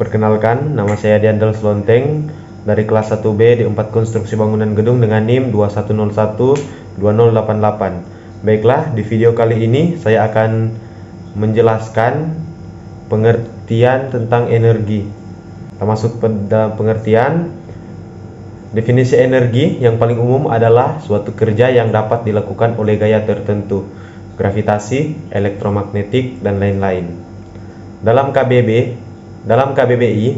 Perkenalkan, nama saya Diandel Slonteng dari kelas 1B di 4 Konstruksi Bangunan Gedung dengan NIM 21012088. Baiklah, di video kali ini saya akan menjelaskan pengertian tentang energi. Termasuk pada pengertian, definisi energi yang paling umum adalah suatu kerja yang dapat dilakukan oleh gaya tertentu, gravitasi, elektromagnetik, dan lain-lain. Dalam KBBI,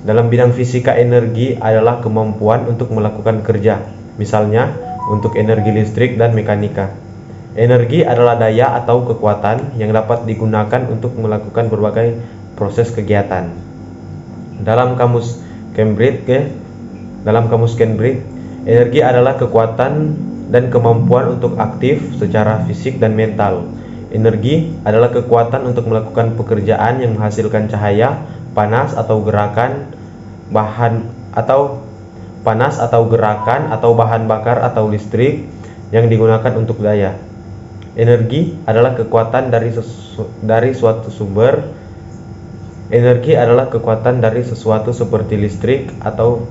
dalam bidang fisika, energi adalah kemampuan untuk melakukan kerja, misalnya untuk energi listrik dan mekanika. Energi adalah daya atau kekuatan yang dapat digunakan untuk melakukan berbagai proses kegiatan. Dalam kamus Cambridge, energi adalah kekuatan dan kemampuan untuk aktif secara fisik dan mental. Energi adalah kekuatan untuk melakukan pekerjaan yang menghasilkan cahaya, panas atau gerakan bahan bakar atau listrik yang digunakan untuk daya. Energi adalah kekuatan dari suatu sumber. Energi adalah kekuatan dari sesuatu seperti listrik atau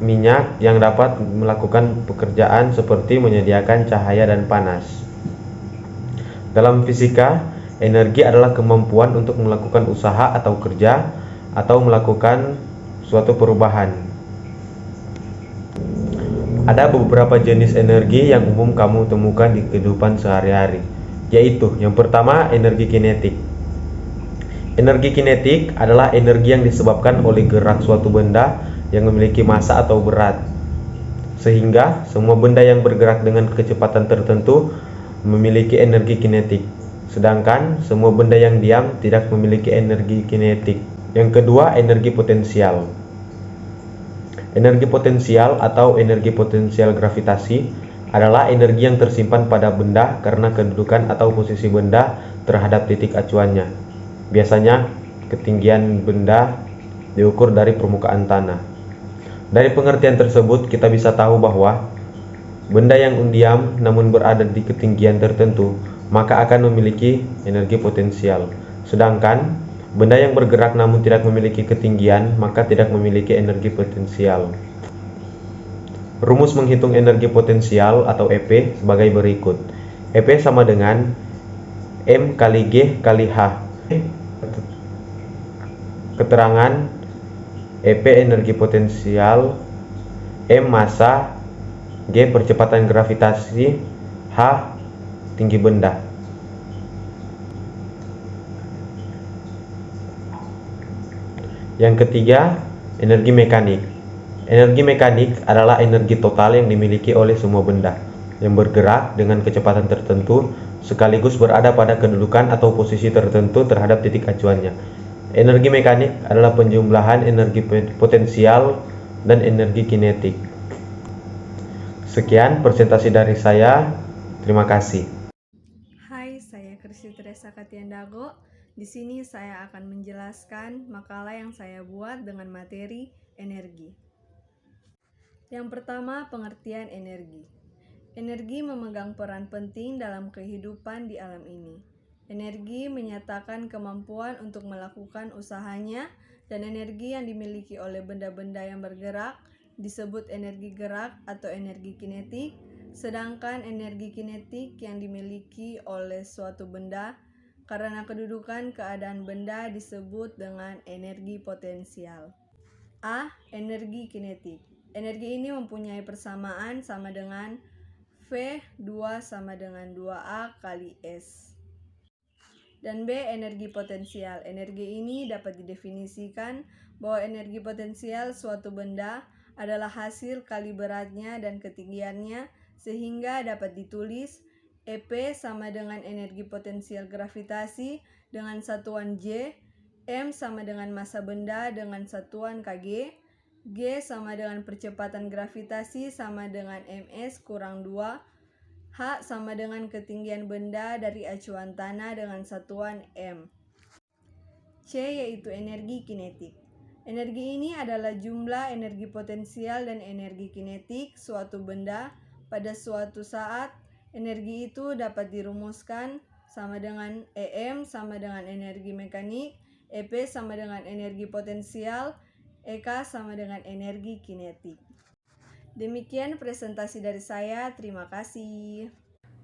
minyak yang dapat melakukan pekerjaan seperti menyediakan cahaya dan panas. Dalam fisika, energi adalah kemampuan untuk melakukan usaha atau kerja atau melakukan suatu perubahan. Ada beberapa jenis energi yang umum kamu temukan di kehidupan sehari-hari, yaitu yang pertama, energi kinetik. Energi kinetik adalah energi yang disebabkan oleh gerak suatu benda yang memiliki massa atau berat, sehingga semua benda yang bergerak dengan kecepatan tertentu memiliki energi kinetik, sedangkan semua benda yang diam tidak memiliki energi kinetik. Yang kedua, energi potensial. Energi potensial atau energi potensial gravitasi adalah energi yang tersimpan pada benda karena kedudukan atau posisi benda terhadap titik acuannya. Biasanya, ketinggian benda diukur dari permukaan tanah. Dari pengertian tersebut, kita bisa tahu bahwa benda yang diam namun berada di ketinggian tertentu, maka akan memiliki energi potensial. Sedangkan benda yang bergerak namun tidak memiliki ketinggian, maka tidak memiliki energi potensial. Rumus menghitung energi potensial atau EP sebagai berikut. EP sama dengan M kali G kali H. Keterangan EP energi potensial, M massa, G percepatan gravitasi, H tinggi benda. Yang ketiga, energi mekanik. Energi mekanik adalah energi total yang dimiliki oleh semua benda yang bergerak dengan kecepatan tertentu sekaligus berada pada kedudukan atau posisi tertentu terhadap titik acuannya. Energi mekanik adalah penjumlahan energi potensial dan energi kinetik. Sekian presentasi dari saya. Terima kasih. Hai, saya Kristi Teresa Katiandago. Di sini saya akan menjelaskan makalah yang saya buat dengan materi energi. Yang pertama, pengertian energi. Energi memegang peran penting dalam kehidupan di alam ini. Energi menyatakan kemampuan untuk melakukan usahanya, dan energi yang dimiliki oleh benda-benda yang bergerak disebut energi gerak atau energi kinetik, sedangkan energi kinetik yang dimiliki oleh suatu benda karena kedudukan keadaan benda disebut dengan energi potensial. A. Energi kinetik. Energi ini mempunyai persamaan sama dengan V2 sama dengan 2A kali S. Dan B. Energi potensial. Energi ini dapat didefinisikan bahwa energi potensial suatu benda adalah hasil kali beratnya dan ketinggiannya, sehingga dapat ditulis EP sama dengan energi potensial gravitasi dengan satuan J, M sama dengan massa benda dengan satuan kg, G sama dengan percepatan gravitasi sama dengan ms kurang 2, H sama dengan ketinggian benda dari acuan tanah dengan satuan M. C yaitu energi kinetik. Energi ini adalah jumlah energi potensial dan energi kinetik suatu benda pada suatu saat. Energi itu dapat dirumuskan sama dengan EM sama dengan energi mekanik. EP sama dengan energi potensial, EK sama dengan energi kinetik. Demikian presentasi dari saya, terima kasih.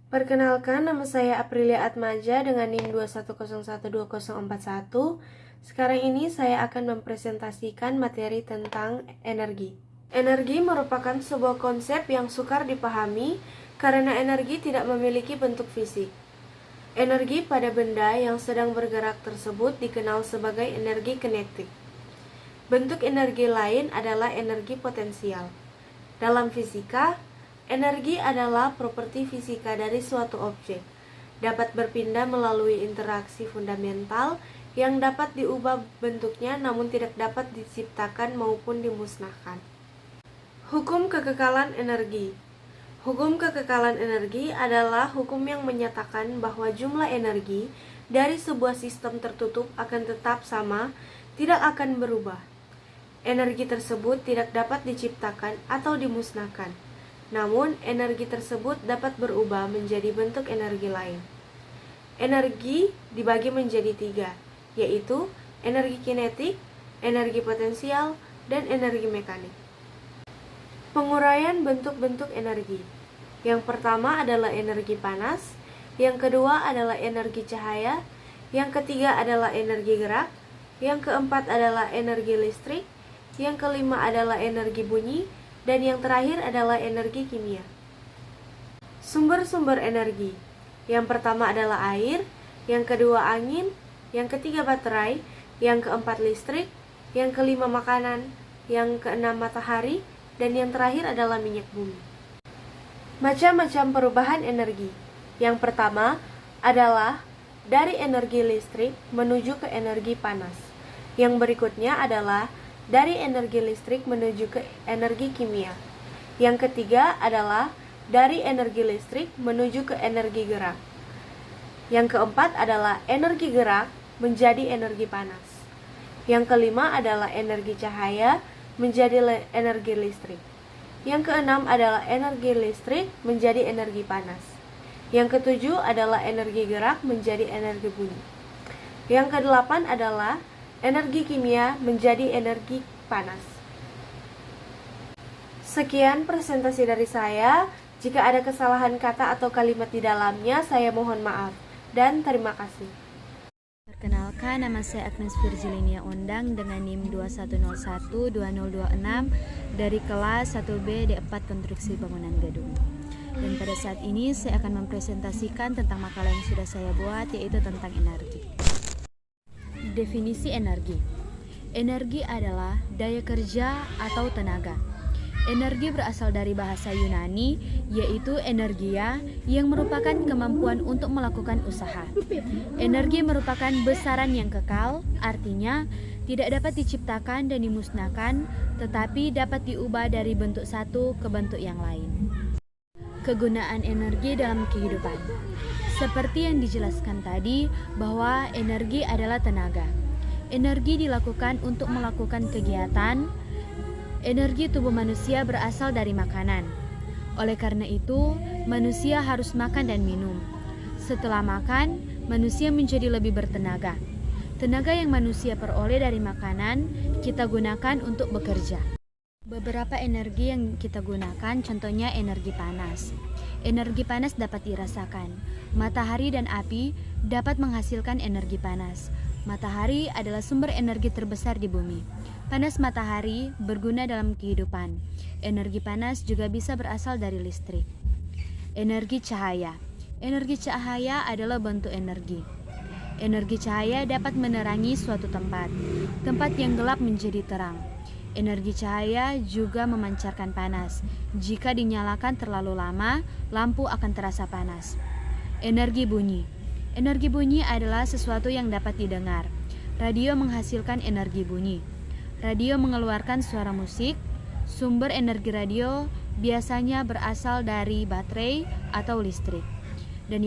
Perkenalkan, nama saya Aprilia Atmaja dengan NIM 210120141. Sekarang ini saya akan mempresentasikan materi tentang energi. Energi merupakan sebuah konsep yang sukar dipahami karena energi tidak memiliki bentuk fisik. Energi pada benda yang sedang bergerak tersebut dikenal sebagai energi kinetik. Bentuk energi lain adalah energi potensial. Dalam fisika, energi adalah properti fisika dari suatu objek, dapat berpindah melalui interaksi fundamental yang dapat diubah bentuknya namun tidak dapat diciptakan maupun dimusnahkan. Hukum kekekalan energi. Hukum kekekalan energi adalah hukum yang menyatakan bahwa jumlah energi dari sebuah sistem tertutup akan tetap sama, tidak akan berubah. Energi tersebut tidak dapat diciptakan atau dimusnahkan. Namun, energi tersebut dapat berubah menjadi bentuk energi lain. Energi dibagi menjadi 3, yaitu energi kinetik, energi potensial, dan energi mekanik. Penguraian bentuk-bentuk energi. Yang pertama adalah energi panas, yang kedua adalah energi cahaya, yang ketiga adalah energi gerak, yang keempat adalah energi listrik, yang kelima adalah energi bunyi, dan yang terakhir adalah energi kimia. Sumber-sumber energi. Yang pertama adalah air, yang kedua angin, yang ketiga baterai, yang keempat listrik, yang kelima makanan, yang keenam matahari, dan yang terakhir adalah minyak bumi. Macam-macam perubahan energi. Yang pertama adalah dari energi listrik menuju ke energi panas. Yang berikutnya adalah dari energi listrik menuju ke energi kimia. Yang ketiga adalah dari energi listrik menuju ke energi gerak. Yang keempat adalah energi gerak menjadi energi panas. Yang kelima adalah energi cahaya menjadi energi listrik. Yang keenam adalah energi listrik menjadi energi panas. Yang ketujuh adalah energi gerak menjadi energi bunyi. Yang kedelapan adalah energi kimia menjadi energi panas. Sekian presentasi dari saya. Jika ada kesalahan kata atau kalimat di dalamnya, saya mohon maaf. Dan terima kasih. Perkenalkan, nama saya Agnes Virgilinia Ondang dengan NIM 21012026 dari kelas 1B D4 Konstruksi Bangunan Gedung. Dan pada saat ini saya akan mempresentasikan tentang makalah yang sudah saya buat, yaitu tentang energi. Definisi energi. Energi adalah daya kerja atau tenaga. Energi berasal dari bahasa Yunani, yaitu energia, yang merupakan kemampuan untuk melakukan usaha. Energi merupakan besaran yang kekal, artinya tidak dapat diciptakan dan dimusnahkan, tetapi dapat diubah dari bentuk satu ke bentuk yang lain. Kegunaan energi dalam kehidupan. Seperti yang dijelaskan tadi, bahwa energi adalah tenaga. Energi dilakukan untuk melakukan kegiatan. Energi tubuh manusia berasal dari makanan. Oleh karena itu, manusia harus makan dan minum. Setelah makan, manusia menjadi lebih bertenaga. Tenaga yang manusia peroleh dari makanan, kita gunakan untuk bekerja. Beberapa energi yang kita gunakan, contohnya energi panas. Energi panas dapat dirasakan. Matahari dan api dapat menghasilkan energi panas. Matahari adalah sumber energi terbesar di bumi. Panas matahari berguna dalam kehidupan. Energi panas juga bisa berasal dari listrik. Energi cahaya. Energi cahaya adalah bentuk energi. Energi cahaya dapat menerangi suatu tempat. Tempat yang gelap menjadi terang. Energi cahaya juga memancarkan panas. Jika dinyalakan terlalu lama, lampu akan terasa panas. Energi bunyi. Energi bunyi adalah sesuatu yang dapat didengar. Radio menghasilkan energi bunyi. Radio mengeluarkan suara musik. Sumber energi radio biasanya berasal dari baterai atau listrik. Dan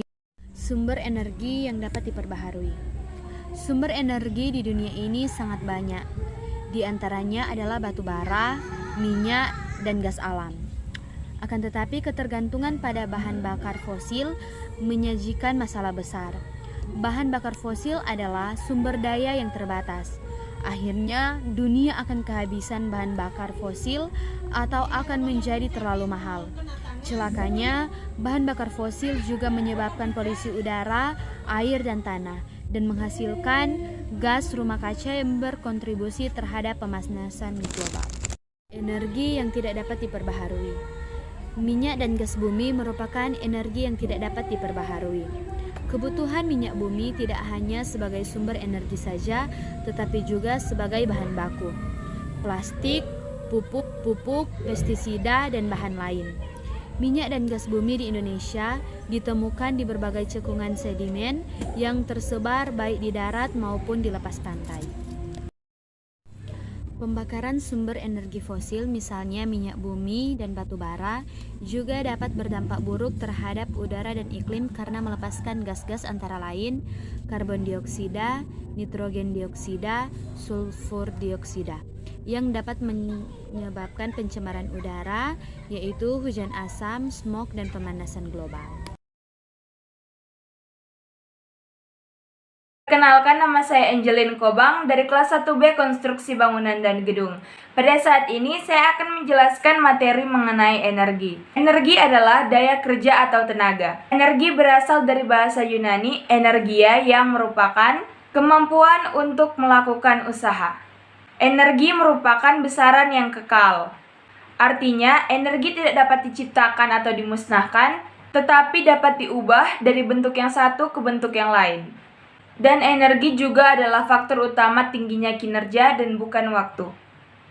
sumber energi yang dapat diperbaharui. Sumber energi di dunia ini sangat banyak. Di antaranya adalah batu bara, minyak, dan gas alam. Akan tetapi ketergantungan pada bahan bakar fosil menyajikan masalah besar. bahan bakar fosil adalah sumber daya yang terbatas. Akhirnya, dunia akan kehabisan bahan bakar fosil atau akan menjadi terlalu mahal. Celakanya, bahan bakar fosil juga menyebabkan polusi udara, air, dan tanah, dan menghasilkan gas rumah kaca yang berkontribusi terhadap pemanasan global. Energi yang tidak dapat diperbaharui. Minyak dan gas bumi merupakan energi yang tidak dapat diperbaharui. Kebutuhan minyak bumi tidak hanya sebagai sumber energi saja, tetapi juga sebagai bahan baku, plastik, pupuk, pestisida, dan bahan lain. Minyak dan gas bumi di Indonesia ditemukan di berbagai cekungan sedimen yang tersebar baik di darat maupun di lepas pantai. Pembakaran sumber energi fosil, misalnya minyak bumi dan batu bara, juga dapat berdampak buruk terhadap udara dan iklim karena melepaskan gas-gas antara lain karbon dioksida, nitrogen dioksida, sulfur dioksida, yang dapat menyebabkan pencemaran udara, yaitu hujan asam, smog, dan pemanasan global. Perkenalkan, nama saya Angelin Kobang dari kelas 1B Konstruksi Bangunan dan Gedung. Pada saat ini saya akan menjelaskan materi mengenai energi. Energi adalah daya kerja atau tenaga. Energi berasal dari bahasa Yunani energia yang merupakan kemampuan untuk melakukan usaha. Energi merupakan besaran yang kekal. Artinya, energi tidak dapat diciptakan atau dimusnahkan, tetapi dapat diubah dari bentuk yang satu ke bentuk yang lain. Dan energi juga adalah faktor utama tingginya kinerja dan bukan waktu.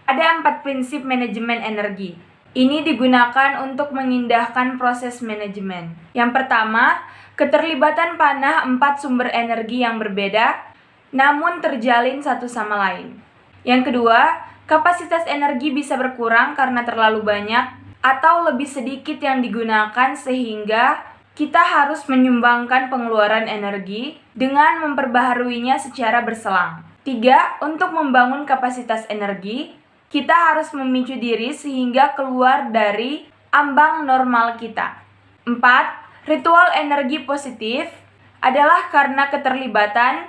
Ada 4 prinsip manajemen energi. Ini digunakan untuk mengindahkan proses manajemen. Yang pertama, keterlibatan panah 4 sumber energi yang berbeda, namun terjalin satu sama lain. Yang kedua, kapasitas energi bisa berkurang karena terlalu banyak atau lebih sedikit yang digunakan sehingga kita harus menyumbangkan pengeluaran energi dengan memperbaharuinya secara berselang. 3. Untuk membangun kapasitas energi, kita harus memicu diri sehingga keluar dari ambang normal kita. 4. Ritual energi positif adalah karena keterlibatan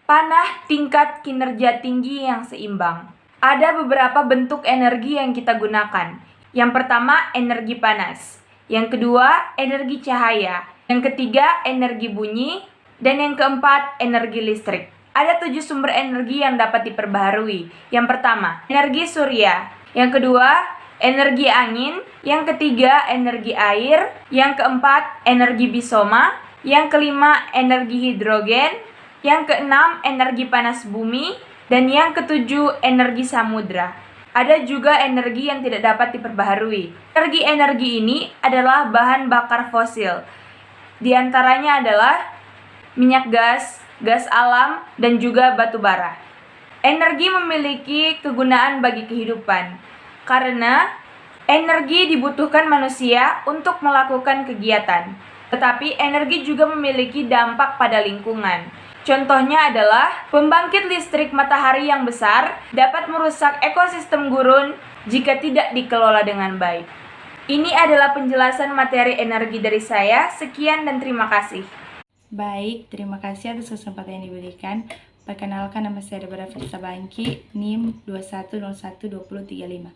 panah tingkat kinerja tinggi yang seimbang. Ada beberapa bentuk energi yang kita gunakan. Yang pertama, energi panas. Yang kedua, energi cahaya. Yang ketiga, energi bunyi. Dan yang keempat, energi listrik. Ada 7 sumber energi yang dapat diperbaharui. Yang pertama, energi surya. Yang kedua, energi angin. Yang ketiga, energi air. Yang keempat, energi bisoma. Yang kelima, energi hidrogen. Yang keenam, energi panas bumi. Dan yang ketujuh, energi samudra. Ada juga energi yang tidak dapat diperbaharui. Energi ini adalah bahan bakar fosil. Di antaranya adalah minyak gas, gas alam, dan juga batu bara. Energi memiliki kegunaan bagi kehidupan, karena energi dibutuhkan manusia untuk melakukan kegiatan. Tetapi energi juga memiliki dampak pada lingkungan. Contohnya adalah pembangkit listrik matahari yang besar dapat merusak ekosistem gurun jika tidak dikelola dengan baik. Ini adalah penjelasan materi energi dari saya. Sekian dan terima kasih. Baik, terima kasih atas kesempatan yang diberikan. Perkenalkan, nama saya Deborah Fitsa Bangki, NIM 21012035.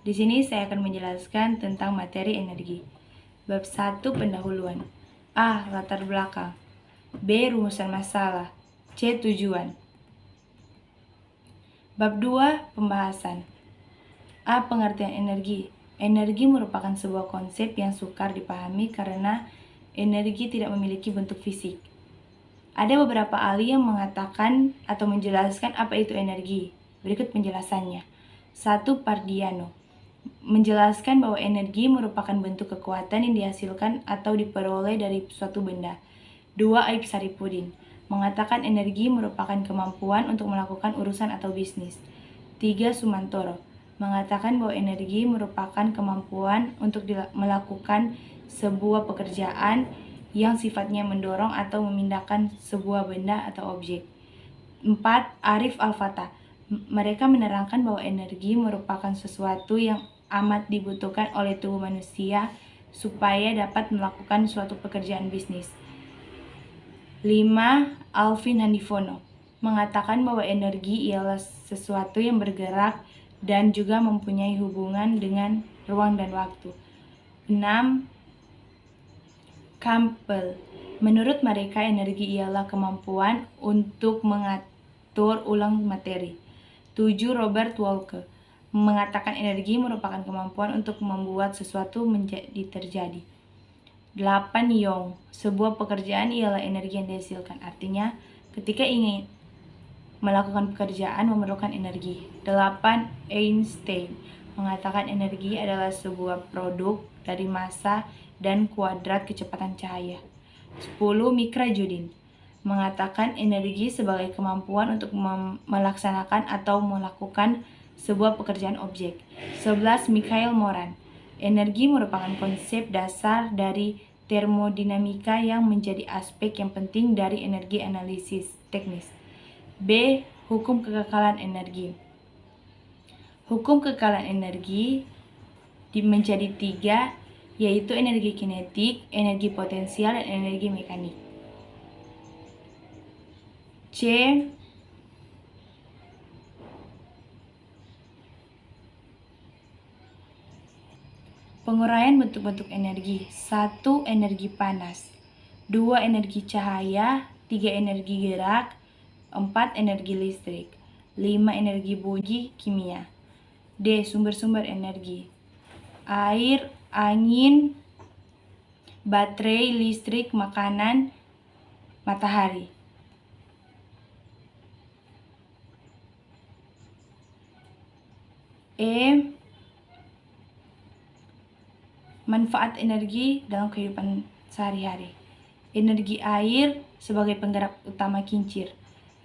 Di sini saya akan menjelaskan tentang materi energi. Bab 1, pendahuluan. A. Latar belakang. B. Rumusan masalah. C. Tujuan. Bab 2, pembahasan. A. Pengertian energi. Energi merupakan sebuah konsep yang sukar dipahami karena energi tidak memiliki bentuk fisik. Ada beberapa ahli yang mengatakan atau menjelaskan apa itu energi. Berikut penjelasannya. 1. Pardiano menjelaskan bahwa energi merupakan bentuk kekuatan yang dihasilkan atau diperoleh dari suatu benda. 2. Aib Saripudin mengatakan energi merupakan kemampuan untuk melakukan urusan atau bisnis. 3. Sumantoro mengatakan bahwa energi merupakan kemampuan untuk melakukan sebuah pekerjaan yang sifatnya mendorong atau memindahkan sebuah benda atau objek. 4. Arif Al-Fatah mereka menerangkan bahwa energi merupakan sesuatu yang amat dibutuhkan oleh tubuh manusia supaya dapat melakukan suatu pekerjaan bisnis. 5. Alvin Handifono mengatakan bahwa energi ialah sesuatu yang bergerak dan juga mempunyai hubungan dengan ruang dan waktu. 6. Campbell, menurut mereka energi ialah kemampuan untuk mengatur ulang materi. 7. Robert Walker mengatakan energi merupakan kemampuan untuk membuat sesuatu menjadi terjadi. 8. Young, sebuah pekerjaan ialah energi yang dihasilkan. Artinya, ketika ingin melakukan pekerjaan memerlukan energi. 8. Einstein mengatakan energi adalah sebuah produk dari massa dan kuadrat kecepatan cahaya. 10. Mikra Judin mengatakan energi sebagai kemampuan untuk melaksanakan atau melakukan sebuah pekerjaan objek. 11. Mikhail Moran, energi merupakan konsep dasar dari termodinamika yang menjadi aspek yang penting dari energi analisis teknis. B. Hukum kekekalan energi. Hukum kekekalan energi menjadi 3, yaitu energi kinetik, energi potensial, dan energi mekanik. C. Penguraian bentuk-bentuk energi. 1. Energi panas. 2. Energi cahaya. 3. Energi gerak. 4. Energi listrik. 5. Energi bunyi kimia. D. Sumber-sumber energi. Air, angin, baterai, listrik, makanan, matahari. E. Manfaat energi dalam kehidupan sehari-hari. Energi air sebagai penggerak utama kincir.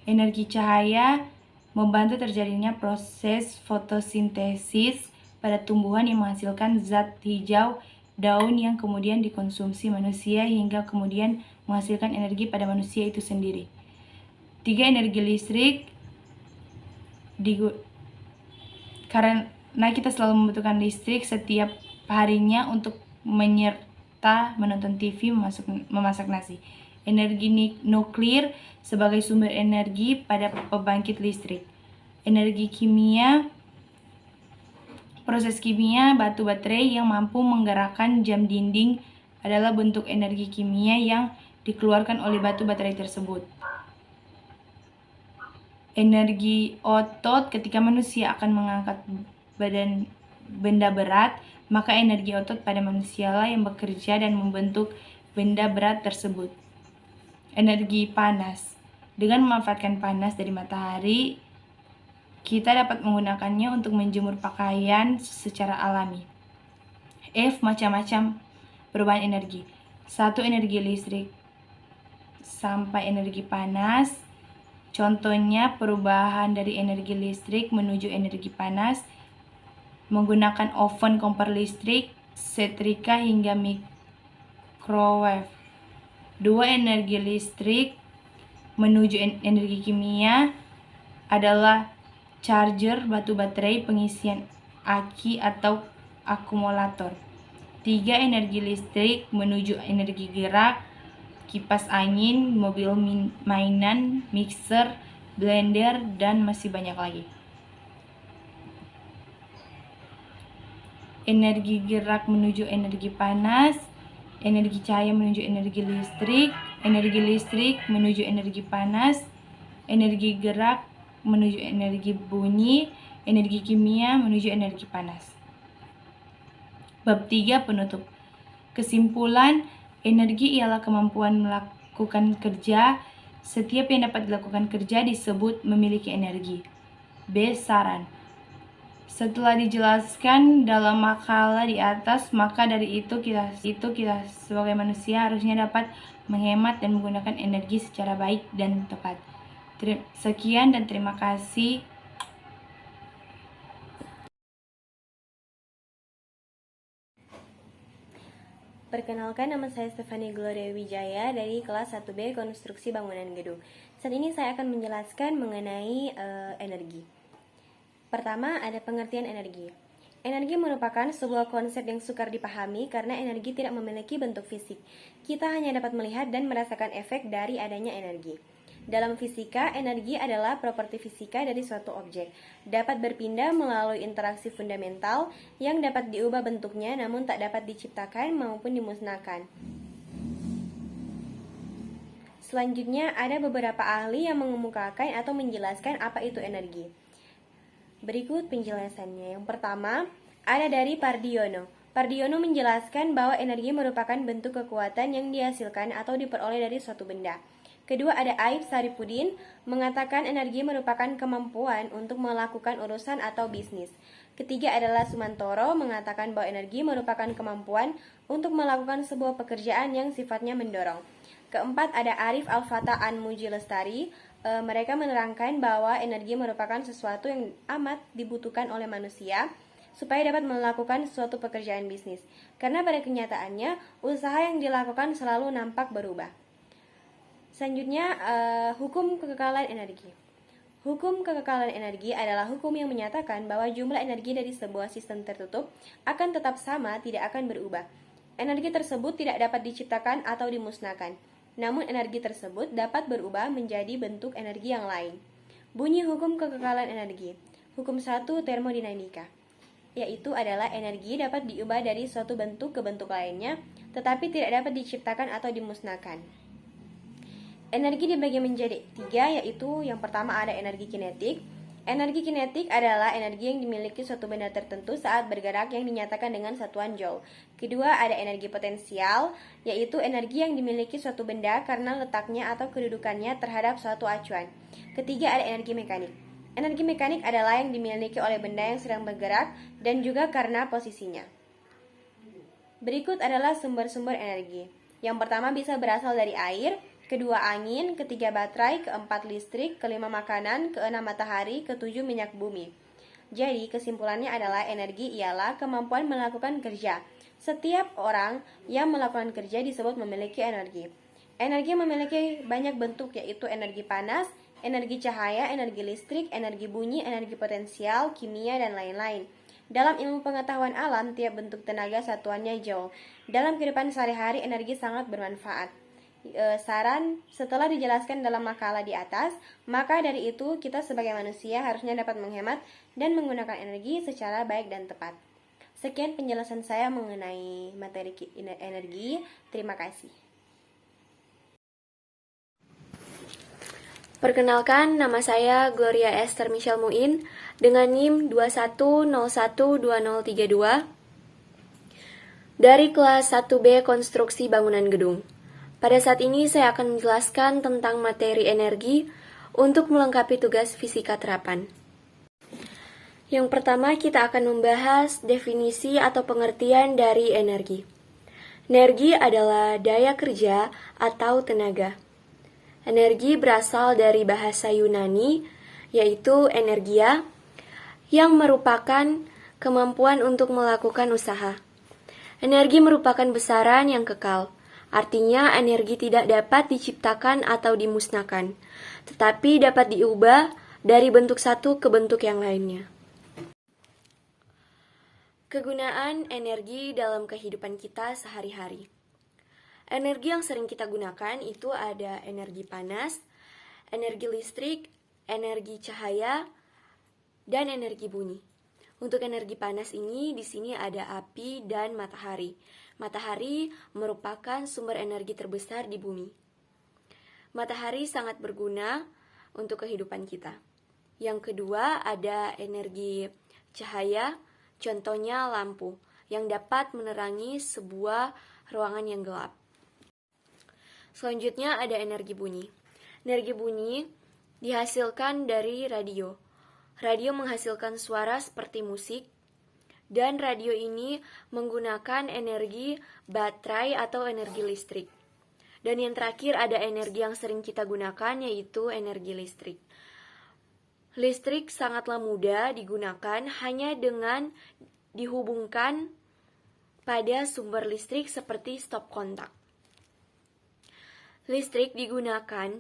Energi cahaya membantu terjadinya proses fotosintesis pada tumbuhan yang menghasilkan zat hijau daun yang kemudian dikonsumsi manusia hingga kemudian menghasilkan energi pada manusia itu sendiri. 3. Energi listrik. Karena kita selalu membutuhkan listrik setiap harinya untuk menyerta menonton TV, memasak nasi. Energi nuklir sebagai sumber energi pada pembangkit listrik. Energi kimia, proses kimia batu baterai yang mampu menggerakkan jam dinding adalah bentuk energi kimia yang dikeluarkan oleh batu baterai tersebut. Energi otot, ketika manusia akan mengangkat benda berat, maka energi otot pada manusialah yang bekerja dan membentuk benda berat tersebut. Energi panas. Dengan memanfaatkan panas dari matahari, kita dapat menggunakannya untuk menjemur pakaian secara alami. F. Macam-macam perubahan energi. 1. Energi listrik sampai energi panas. Contohnya perubahan dari energi listrik menuju energi panas menggunakan oven, kompor listrik, setrika hingga microwave. 2. Energi listrik menuju energi kimia adalah charger, batu baterai, pengisian aki atau akumulator. 3. Energi listrik menuju energi gerak, kipas angin, mobil mainan, mixer, blender, dan masih banyak lagi. Energi gerak menuju energi panas, energi cahaya menuju energi listrik menuju energi panas, energi gerak menuju energi bunyi, energi kimia menuju energi panas. Bab 3 penutup. Kesimpulan, energi ialah kemampuan melakukan kerja. Setiap yang dapat dilakukan kerja disebut memiliki energi. B. Saran. Setelah dijelaskan dalam makalah di atas, maka dari itu kita sebagai manusia harusnya dapat menghemat dan menggunakan energi secara baik dan tepat. Sekian dan terima kasih. Perkenalkan, nama saya Stefani Gloria Wijaya dari kelas 1B Konstruksi Bangunan Gedung. Saat ini saya akan menjelaskan mengenai energi. Pertama, ada pengertian energi. Energi merupakan sebuah konsep yang sukar dipahami karena energi tidak memiliki bentuk fisik. Kita hanya dapat melihat dan merasakan efek dari adanya energi. Dalam fisika, energi adalah properti fisika dari suatu objek. Dapat berpindah melalui interaksi fundamental yang dapat diubah bentuknya namun tak dapat diciptakan maupun dimusnahkan. Selanjutnya, ada beberapa ahli yang mengemukakan atau menjelaskan apa itu energi. Berikut penjelasannya. Yang pertama, ada dari Pardiono. Pardiono menjelaskan bahwa energi merupakan bentuk kekuatan yang dihasilkan atau diperoleh dari suatu benda. Kedua, ada Aib Saripudin mengatakan energi merupakan kemampuan untuk melakukan urusan atau bisnis. Ketiga adalah Sumantoro mengatakan bahwa energi merupakan kemampuan untuk melakukan sebuah pekerjaan yang sifatnya mendorong. Keempat ada Arif Al-Fatah An-Muji Lestari. Mereka menerangkan bahwa energi merupakan sesuatu yang amat dibutuhkan oleh manusia supaya dapat melakukan suatu pekerjaan bisnis. Karena pada kenyataannya, usaha yang dilakukan selalu nampak berubah. Selanjutnya, hukum kekekalan energi. Hukum kekekalan energi adalah hukum yang menyatakan bahwa jumlah energi dari sebuah sistem tertutup akan tetap sama, tidak akan berubah. Energi tersebut tidak dapat diciptakan atau dimusnahkan. Namun energi tersebut dapat berubah menjadi bentuk energi yang lain. Bunyi hukum kekekalan energi. Hukum 1 termodinamika, yaitu adalah energi dapat diubah dari suatu bentuk ke bentuk lainnya, tetapi tidak dapat diciptakan atau dimusnahkan. Energi dibagi menjadi 3, yaitu yang pertama ada energi kinetik. Energi kinetik adalah energi yang dimiliki suatu benda tertentu saat bergerak yang dinyatakan dengan satuan joule. Kedua ada energi potensial, yaitu energi yang dimiliki suatu benda karena letaknya atau kedudukannya terhadap suatu acuan. Ketiga ada energi mekanik. Energi mekanik adalah yang dimiliki oleh benda yang sedang bergerak dan juga karena posisinya. Berikut adalah sumber-sumber energi. Yang pertama bisa berasal dari air, kedua angin, ketiga baterai, keempat listrik, kelima makanan, keenam matahari, ketujuh minyak bumi. Jadi kesimpulannya adalah energi ialah kemampuan melakukan kerja. Setiap orang yang melakukan kerja disebut memiliki energi. Energi memiliki banyak bentuk, yaitu energi panas, energi cahaya, energi listrik, energi bunyi, energi potensial, kimia, dan lain-lain. Dalam ilmu pengetahuan alam, tiap bentuk tenaga satuannya joule. Dalam kehidupan sehari-hari, energi sangat bermanfaat. Saran, setelah dijelaskan dalam makalah di atas, maka dari itu kita sebagai manusia harusnya dapat menghemat dan menggunakan energi secara baik dan tepat. Sekian penjelasan saya mengenai materi energi. Terima kasih. Perkenalkan, nama saya Gloria Esther Michelle Muin dengan NIM 21012032 dari kelas 1B Konstruksi Bangunan Gedung. Pada saat ini saya akan menjelaskan tentang materi energi untuk melengkapi tugas fisika terapan. Yang pertama kita akan membahas definisi atau pengertian dari energi. Energi adalah daya kerja atau tenaga. Energi berasal dari bahasa Yunani, yaitu energia, yang merupakan kemampuan untuk melakukan usaha. Energi merupakan besaran yang kekal. Artinya energi tidak dapat diciptakan atau dimusnahkan, tetapi dapat diubah dari bentuk satu ke bentuk yang lainnya. Kegunaan energi dalam kehidupan kita sehari-hari. Energi yang sering kita gunakan itu ada energi panas, energi listrik, energi cahaya, dan energi bunyi. Untuk energi panas ini, di sini ada api dan matahari. Matahari merupakan sumber energi terbesar di bumi. Matahari sangat berguna untuk kehidupan kita. Yang kedua ada energi cahaya, contohnya lampu, yang dapat menerangi sebuah ruangan yang gelap. Selanjutnya ada energi bunyi. Energi bunyi dihasilkan dari radio. Radio menghasilkan suara seperti musik, dan radio ini menggunakan energi baterai atau energi listrik. Dan yang terakhir ada energi yang sering kita gunakan, yaitu energi listrik. Listrik sangatlah mudah digunakan hanya dengan dihubungkan pada sumber listrik seperti stop kontak. Listrik digunakan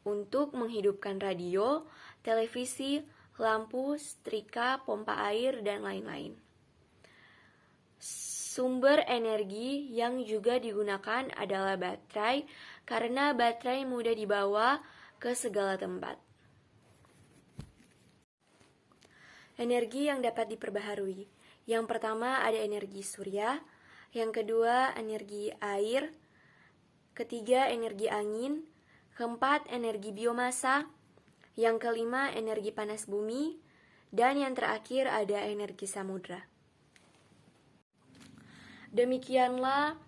untuk menghidupkan radio, televisi, lampu, setrika, pompa air, dan lain-lain. Sumber energi yang juga digunakan adalah baterai, karena baterai mudah dibawa ke segala tempat. Energi yang dapat diperbaharui. Yang pertama ada energi surya, yang kedua energi air, ketiga energi angin, keempat energi biomasa, yang kelima energi panas bumi, dan yang terakhir ada energi samudra. Demikianlah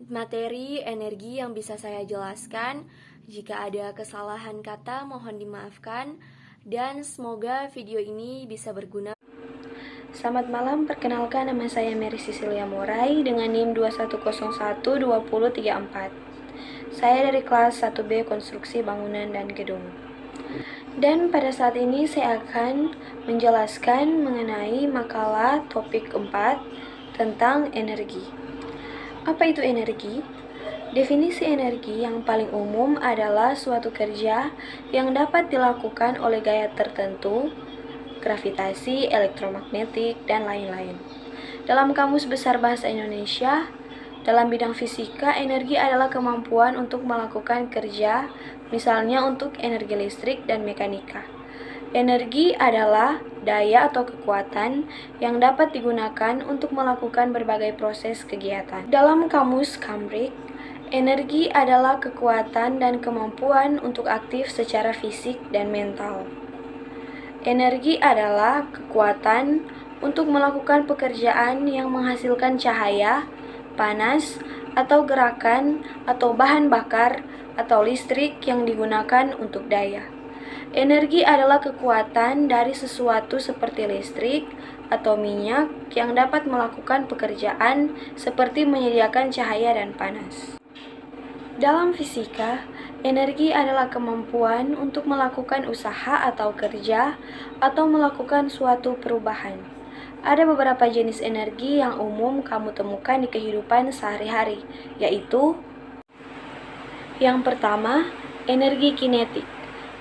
materi energi yang bisa saya jelaskan. Jika ada kesalahan kata mohon dimaafkan, dan semoga video ini bisa berguna. Selamat malam, perkenalkan nama saya Mary Cecilia Morai dengan NIM 21012034. Saya dari kelas 1B Konstruksi Bangunan dan Gedung. Dan pada saat ini saya akan menjelaskan mengenai makalah topik 4 tentang energi. Apa itu energi? Definisi energi yang paling umum adalah suatu kerja yang dapat dilakukan oleh gaya tertentu, gravitasi, elektromagnetik, dan lain-lain. Dalam Kamus Besar Bahasa Indonesia, dalam bidang fisika, energi adalah kemampuan untuk melakukan kerja, misalnya untuk energi listrik dan mekanika. Energi adalah daya atau kekuatan yang dapat digunakan untuk melakukan berbagai proses kegiatan. Dalam Kamus Cambridge, energi adalah kekuatan dan kemampuan untuk aktif secara fisik dan mental. Energi adalah kekuatan untuk melakukan pekerjaan yang menghasilkan cahaya, panas, atau gerakan, atau bahan bakar, atau listrik yang digunakan untuk daya. Energi adalah kekuatan dari sesuatu seperti listrik atau minyak yang dapat melakukan pekerjaan seperti menyediakan cahaya dan panas. Dalam fisika, energi adalah kemampuan untuk melakukan usaha atau kerja atau melakukan suatu perubahan. Ada beberapa jenis energi yang umum kamu temukan di kehidupan sehari-hari, yaitu yang pertama, energi kinetik.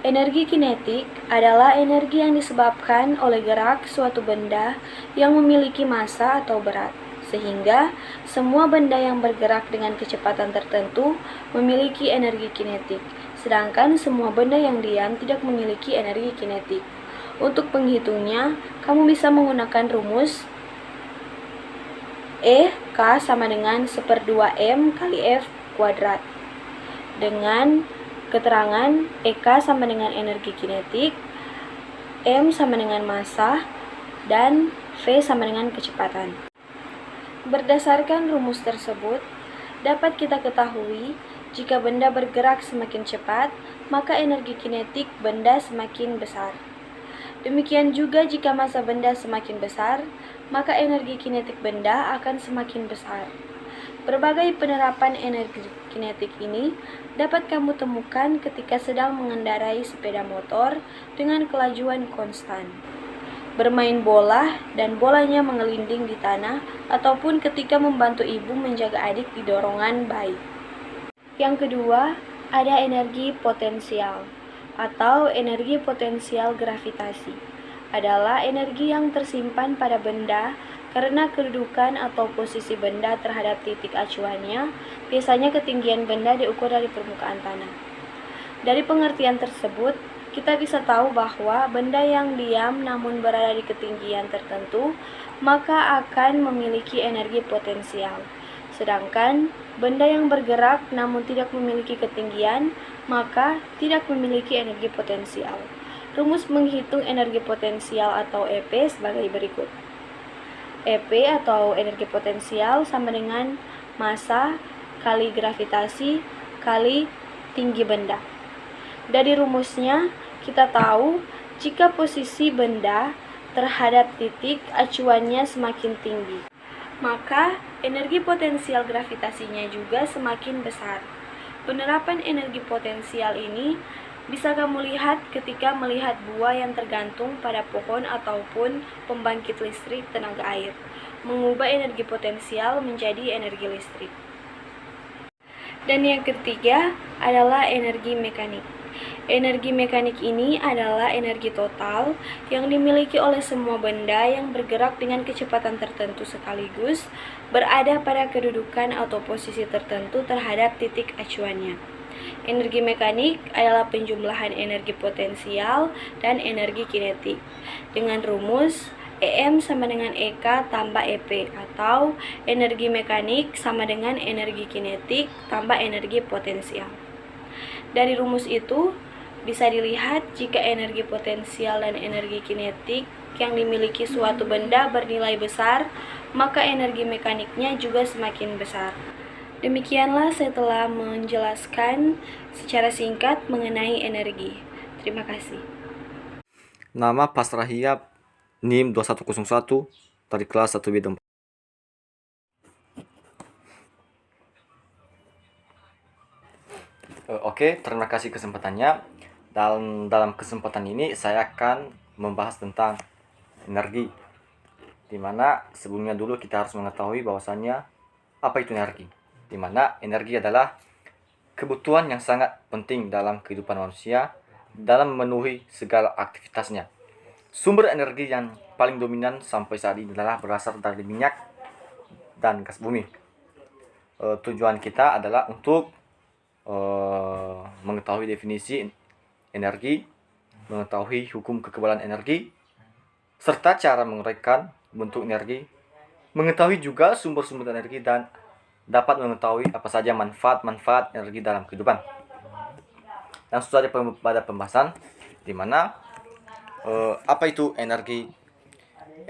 Energi kinetik adalah energi yang disebabkan oleh gerak suatu benda yang memiliki massa atau berat, sehingga semua benda yang bergerak dengan kecepatan tertentu memiliki energi kinetik, sedangkan semua benda yang diam tidak memiliki energi kinetik. Untuk menghitungnya, kamu bisa menggunakan rumus K sama dengan 1/2M kali F kuadrat, dengan keterangan EK sama dengan energi kinetik, M sama dengan massa, dan V sama dengan kecepatan. Berdasarkan rumus tersebut, dapat kita ketahui jika benda bergerak semakin cepat, maka energi kinetik benda semakin besar. Demikian juga jika massa benda semakin besar, maka energi kinetik benda akan semakin besar. Berbagai penerapan energi kinetik ini dapat kamu temukan ketika sedang mengendarai sepeda motor dengan kelajuan konstan, bermain bola dan bolanya mengelinding di tanah, ataupun ketika membantu ibu menjaga adik di dorongan bayi. Yang kedua, ada energi potensial atau energi potensial gravitasi. Adalah energi yang tersimpan pada benda karena kedudukan atau posisi benda terhadap titik acuannya. Biasanya ketinggian benda diukur dari permukaan tanah. Dari pengertian tersebut, kita bisa tahu bahwa benda yang diam namun berada di ketinggian tertentu, maka akan memiliki energi potensial. Sedangkan benda yang bergerak namun tidak memiliki ketinggian, maka tidak memiliki energi potensial. Rumus menghitung energi potensial atau EP sebagai berikut. EP atau energi potensial sama dengan massa kali gravitasi kali tinggi benda. Dari rumusnya, kita tahu jika posisi benda terhadap titik acuannya semakin tinggi, maka energi potensial gravitasinya juga semakin besar. Penerapan energi potensial ini bisa kamu lihat ketika melihat buah yang tergantung pada pohon ataupun pembangkit listrik tenaga air, mengubah energi potensial menjadi energi listrik. Dan yang ketiga adalah energi mekanik. Energi mekanik ini adalah energi total yang dimiliki oleh semua benda yang bergerak dengan kecepatan tertentu sekaligus berada pada kedudukan atau posisi tertentu terhadap titik acuannya. Energi mekanik adalah penjumlahan energi potensial dan energi kinetik dengan rumus EM sama dengan EK tambah EP, atau energi mekanik sama dengan energi kinetik tambah energi potensial. Dari rumus itu bisa dilihat jika energi potensial dan energi kinetik yang dimiliki suatu benda bernilai besar, maka energi mekaniknya juga semakin besar. Demikianlah saya telah menjelaskan secara singkat mengenai energi. Terima kasih. Nama Pasrahia, NIM 2101 dari kelas 1B Dempak. Oke, terima kasih kesempatannya. Dalam kesempatan ini saya akan membahas tentang energi, dimana sebelumnya dulu kita harus mengetahui bahwasannya apa itu energi, dimana energi adalah kebutuhan yang sangat penting dalam kehidupan manusia dalam memenuhi segala aktivitasnya. Sumber energi yang paling dominan sampai saat ini adalah berasal dari minyak dan gas bumi. Tujuan kita adalah untuk mengetahui definisi energi, mengetahui hukum kekebalan energi, serta cara menguraikan bentuk energi, mengetahui juga sumber-sumber energi, dan dapat mengetahui apa saja manfaat-manfaat energi dalam kehidupan. Langsung saja pada pembahasan, di mana apa itu energi?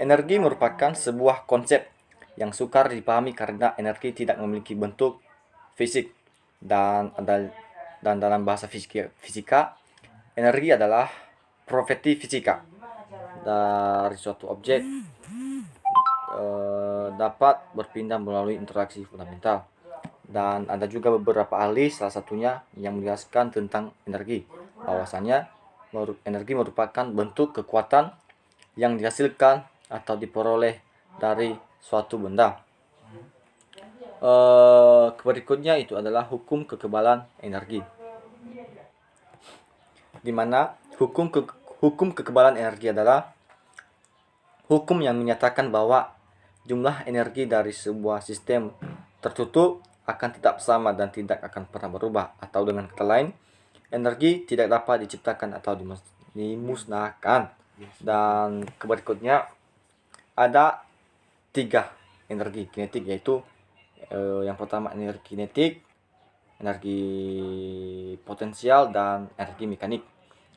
Energi merupakan sebuah konsep yang sukar dipahami karena energi tidak memiliki bentuk fisik, dan dalam bahasa fisika, energi adalah properti fisika dari suatu objek dapat berpindah melalui interaksi fundamental. Dan ada juga beberapa ahli, salah satunya yang menjelaskan tentang energi, bahwasanya energi merupakan bentuk kekuatan yang dihasilkan atau diperoleh dari suatu benda. Berikutnya itu adalah hukum kekebalan energi, di mana hukum kekebalan energi adalah hukum yang menyatakan bahwa jumlah energi dari sebuah sistem tertutup akan tetap sama dan tidak akan pernah berubah, atau dengan kata lain, energi tidak dapat diciptakan atau dimusnahkan. Dan berikutnya ada 3 energi kinetik, yaitu yang pertama energi kinetik, energi potensial, dan energi mekanik.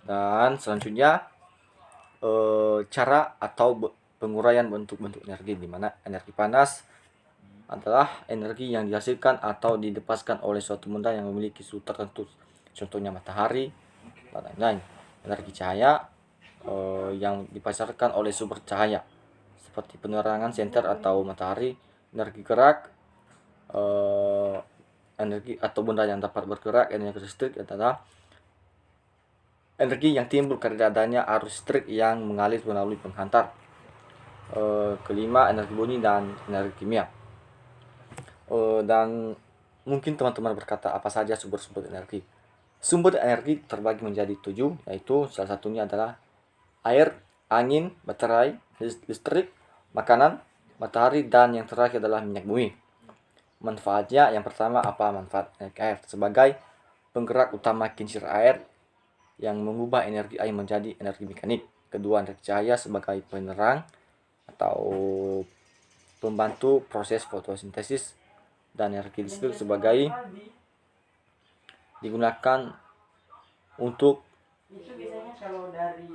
Dan selanjutnya cara atau penguraian bentuk-bentuk energi, di mana energi panas adalah energi yang dihasilkan atau dilepaskan oleh suatu benda yang memiliki suhu tertentu, contohnya matahari dan lain-lain. Energi cahaya yang dipancarkan oleh sumber cahaya seperti penerangan senter atau matahari. Energi gerak, energi atau benda yang dapat bergerak. Energi listrik adalah energi yang timbul karena adanya arus listrik yang mengalir melalui penghantar. Kelima, energi bunyi dan energi kimia. Dan mungkin teman-teman berkata, apa saja sumber-sumber energi? Sumber energi terbagi menjadi 7, yaitu salah satunya adalah air, angin, baterai, listrik, makanan, matahari, dan yang terakhir adalah minyak bumi. Manfaatnya, yang pertama, apa manfaat energi air? Sebagai penggerak utama kincir air yang mengubah energi air menjadi energi mekanik. Kedua, energi cahaya sebagai penerang atau pembantu proses fotosintesis. Dan energi listrik sebagai digunakan untuk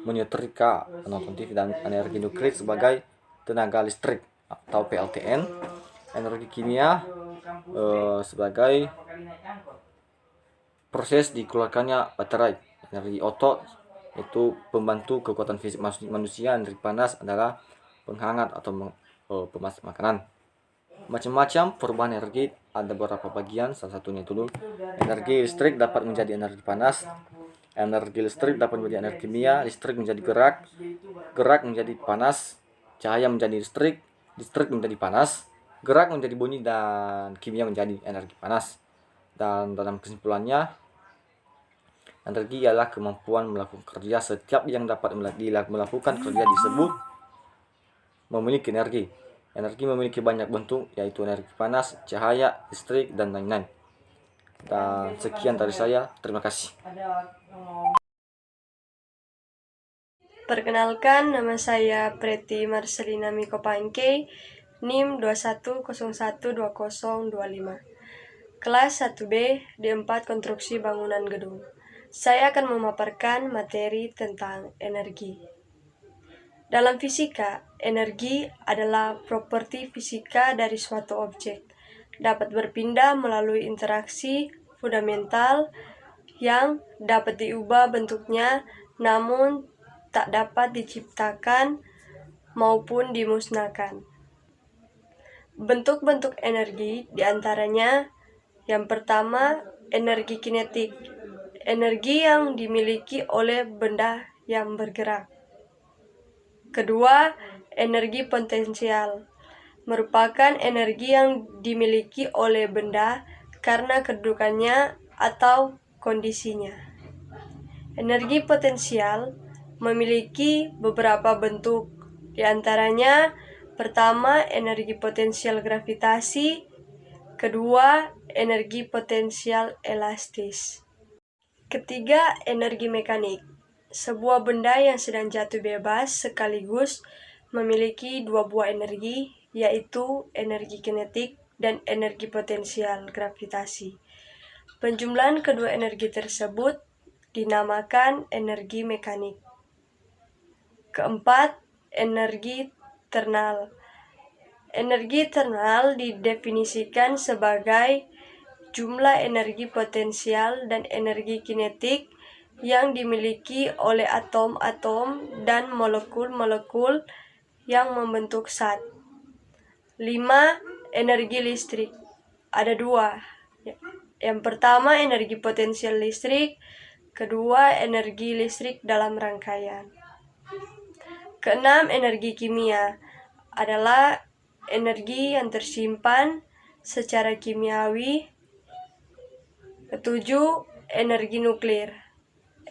menyetrika penonton TV. Dan energi nuklir sebagai tenaga listrik atau PLTN. Energi kimia sebagai proses dikeluarkannya baterai. Energi otot itu pembantu kekuatan fisik manusia. Energi panas adalah penghangat atau pemasak makanan. Macam-macam perubahan energi, ada beberapa bagian, salah satunya dulu energi listrik dapat menjadi energi panas, energi listrik dapat menjadi energi kimia, listrik menjadi gerak, gerak menjadi panas, cahaya menjadi listrik, listrik menjadi panas, gerak menjadi bunyi, dan kimia menjadi energi panas. Dan dalam kesimpulannya, Energi ialah kemampuan melakukan kerja. Setiap yang dapat melakukan kerja disebut memiliki energi. Energi memiliki banyak bentuk, yaitu energi panas, cahaya, listrik, dan lain-lain. Dan sekian dari saya. Terima kasih. Perkenalkan, nama saya Preti Marcelina Mikopangke, NIM 21012025. Kelas 1B D4 Konstruksi Bangunan Gedung. Saya akan memaparkan materi tentang energi. Dalam fisika, energi adalah properti fisika dari suatu objek. Dapat berpindah melalui interaksi fundamental yang dapat diubah bentuknya, namun tak dapat diciptakan maupun dimusnahkan. Bentuk-bentuk energi diantaranya: yang pertama, energi kinetik, energi yang dimiliki oleh benda yang bergerak. Kedua, energi potensial, merupakan energi yang dimiliki oleh benda karena kedudukannya atau kondisinya. Energi potensial memiliki beberapa bentuk, diantaranya: pertama, energi potensial gravitasi, kedua, energi potensial elastis. Ketiga, energi mekanik. Sebuah benda yang sedang jatuh bebas sekaligus memiliki dua buah energi, yaitu energi kinetik dan energi potensial gravitasi. Penjumlahan kedua energi tersebut dinamakan energi mekanik. Keempat, energi thermal. Energi thermal didefinisikan sebagai jumlah energi potensial dan energi kinetik yang dimiliki oleh atom-atom dan molekul-molekul yang membentuk zat. 5. Energi listrik. Ada dua. Yang pertama, energi potensial listrik. Kedua, energi listrik dalam rangkaian. Keenam, energi kimia. Adalah energi yang tersimpan secara kimiawi. Ketujuh, energi nuklir.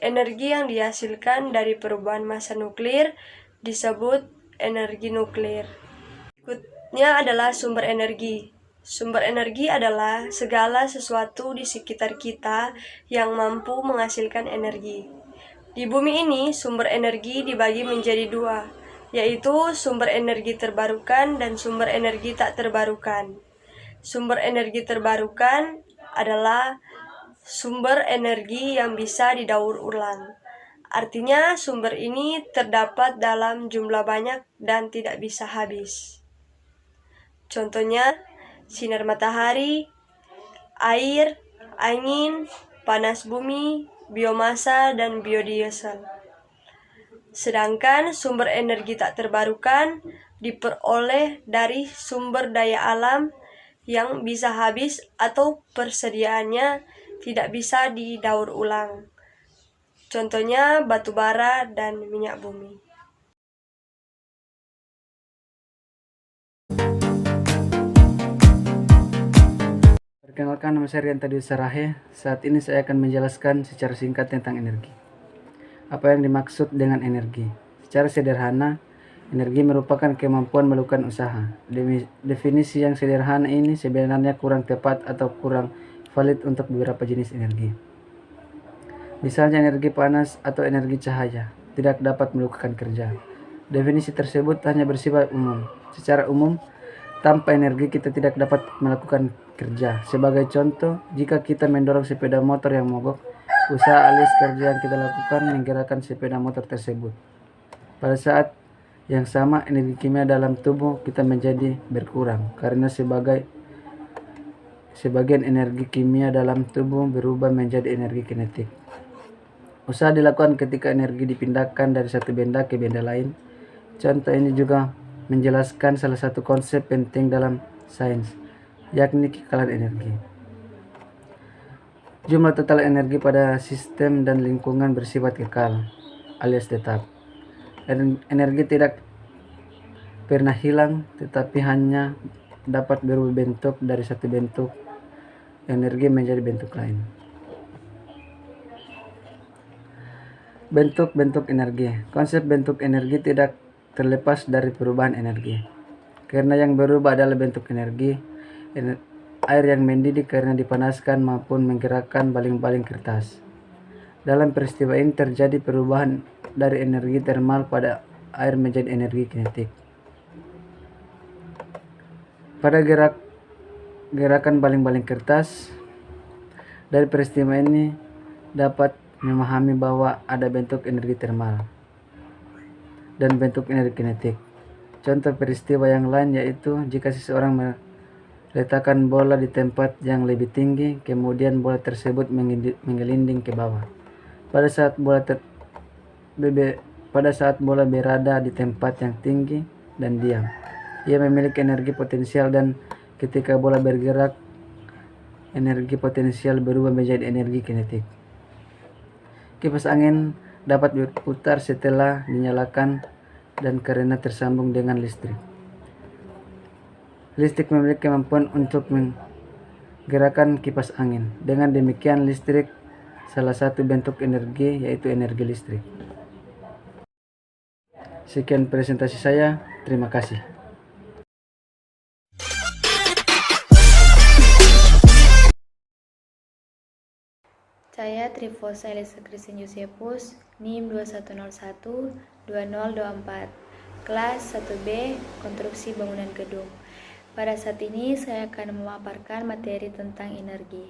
Energi yang dihasilkan dari perubahan massa nuklir disebut energi nuklir. Berikutnya adalah sumber energi. Sumber energi adalah segala sesuatu di sekitar kita yang mampu menghasilkan energi. Di bumi ini, sumber energi dibagi menjadi dua, yaitu sumber energi terbarukan dan sumber energi tak terbarukan. Sumber energi terbarukan adalah sumber energi yang bisa didaur ulang. Artinya, sumber ini terdapat dalam jumlah banyak dan tidak bisa habis. Contohnya, sinar matahari, air, angin, panas bumi, biomasa, dan biodiesel. Sedangkan sumber energi tak terbarukan diperoleh dari sumber daya alam yang bisa habis atau persediaannya tidak bisa didaur ulang. Contohnya batu bara dan minyak bumi. Perkenalkan, nama saya Rian Tadi Sarahe. Saat ini saya akan menjelaskan secara singkat tentang energi. Apa yang dimaksud dengan energi? Secara sederhana, energi merupakan kemampuan melakukan usaha. Definisi yang sederhana ini sebenarnya kurang tepat atau kurang valid untuk beberapa jenis energi. Misalnya energi panas atau energi cahaya tidak dapat melakukan kerja. Definisi tersebut hanya bersifat umum. Secara umum, tanpa energi kita tidak dapat melakukan kerja. Sebagai contoh, jika kita mendorong sepeda motor yang mogok, usaha alias kerja yang kita lakukan menggerakkan sepeda motor tersebut. Pada saat yang sama, energi kimia dalam tubuh kita menjadi berkurang karena sebagian energi kimia dalam tubuh berubah menjadi energi kinetik. Usaha dilakukan ketika energi dipindahkan dari satu benda ke benda lain. Contoh ini juga menjelaskan salah satu konsep penting dalam sains, yakni kekekalan energi. Jumlah total energi pada sistem dan lingkungan bersifat kekal, alias tetap. Energi tidak pernah hilang, tetapi hanya dapat berubah bentuk dari satu bentuk energi menjadi bentuk lain. Bentuk-bentuk energi. Konsep bentuk energi tidak terlepas dari perubahan energi. Karena yang berubah adalah bentuk energi. Air yang mendidih karena dipanaskan maupun menggerakkan baling-baling kertas. Dalam peristiwa ini terjadi perubahan dari energi termal pada air menjadi energi kinetik. Pada gerakan baling-baling kertas, dari peristiwa ini dapat memahami bahwa ada bentuk energi termal dan bentuk energi kinetik. Contoh peristiwa yang lain yaitu jika seseorang meletakkan bola di tempat yang lebih tinggi, kemudian bola tersebut menggelinding ke bawah. Pada saat bola berada di tempat yang tinggi dan diam, ia memiliki energi potensial, dan ketika bola bergerak, energi potensial berubah menjadi energi kinetik. Kipas angin dapat berputar setelah dinyalakan dan karena tersambung dengan listrik. Listrik memiliki kemampuan untuk menggerakkan kipas angin. Dengan demikian, listrik salah satu bentuk energi, yaitu energi listrik. Sekian presentasi saya. Terima kasih. Saya Trifosa Elisa Christine Josephus, NIM 2101-2024, kelas 1B, konstruksi bangunan gedung. Pada saat ini saya akan memaparkan materi tentang energi.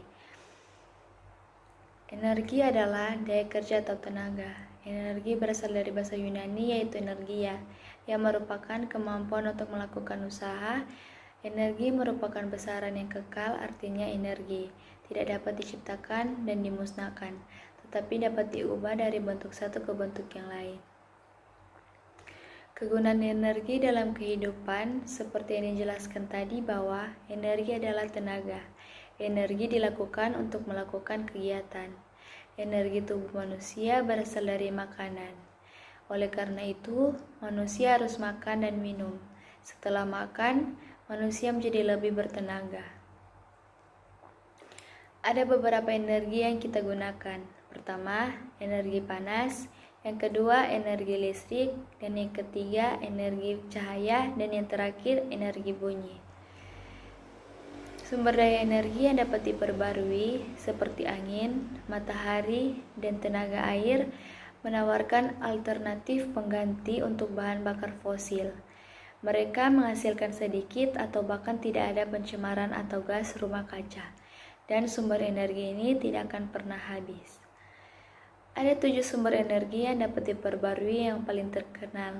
Energi adalah daya kerja atau tenaga. Energi berasal dari bahasa Yunani yaitu energia, yang merupakan kemampuan untuk melakukan usaha. Energi merupakan besaran yang kekal, artinya energi tidak dapat diciptakan dan dimusnahkan, tetapi dapat diubah dari bentuk satu ke bentuk yang lain. Kegunaan energi dalam kehidupan seperti yang dijelaskan tadi bahwa energi adalah tenaga. Energi dilakukan untuk melakukan kegiatan. Energi tubuh manusia berasal dari makanan. Oleh karena itu, manusia harus makan dan minum. Setelah makan, manusia menjadi lebih bertenaga. Ada beberapa energi yang kita gunakan. Pertama, energi panas. Yang kedua, energi listrik. Dan yang ketiga, energi cahaya. Dan yang terakhir, energi bunyi. Sumber daya energi yang dapat diperbarui seperti angin, matahari, dan tenaga air menawarkan alternatif pengganti untuk bahan bakar fosil. Mereka menghasilkan sedikit atau bahkan tidak ada pencemaran atau gas rumah kaca, dan sumber energi ini tidak akan pernah habis. Ada 7 sumber energi yang dapat diperbarui yang paling terkenal.